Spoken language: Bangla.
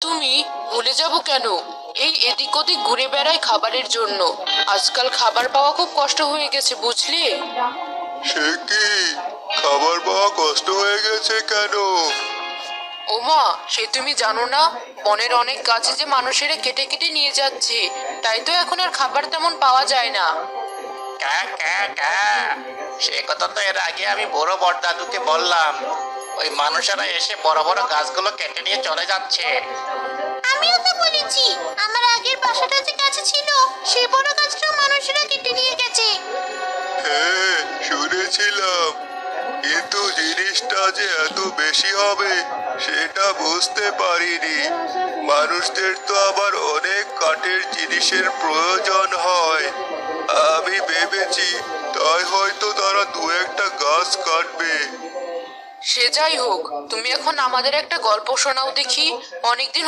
তুমি ভুলে যাব কেন? এই এদিক ওদিক ঘুরে বেড়াই খাবারের জন্য। আজকাল খাবার পাওয়া খুব কষ্ট হয়ে গেছে, বুঝলে? সে কি? খাবার পাওয়া কষ্ট হয়ে গেছে কেন? ওমা, সে তুমি জানো না? বনের অনেক গাছে যে মানুষেরা কেটে কেটে নিয়ে যাচ্ছে, তাই তো এখন আর খাবার তেমন পাওয়া যায় না। ক্যা ক্যা ক্যা, সে কথা তো এর আগে আমি বড় বড়দাদুকে বললাম। ওই মানুষেরা এসে বড় বড় গাছগুলো কেটে নিয়ে চলে যাচ্ছে। আমিও তো বলেছি, আমার আগের বাসাটা যে কাছে ছিল সেই বড় গাছটাও মানুষেরা কেটে নিয়ে গেছে। হ্যাঁ, শুনেছিলাম, কিন্তু জিনিসটা যে এত বেশি হবে সেটা বুঝতে পারিনি। মানুষদের তো আবার অনেক কাঠের জিনিসের প্রয়োজন হয়। আমি ভেবেছি তাই হয়তো তারা দু একটা গাছ কাটবে। সে যাই হোক, তুমি এখন আমাদের একটা গল্প শোনাও দেখি। অনেকদিন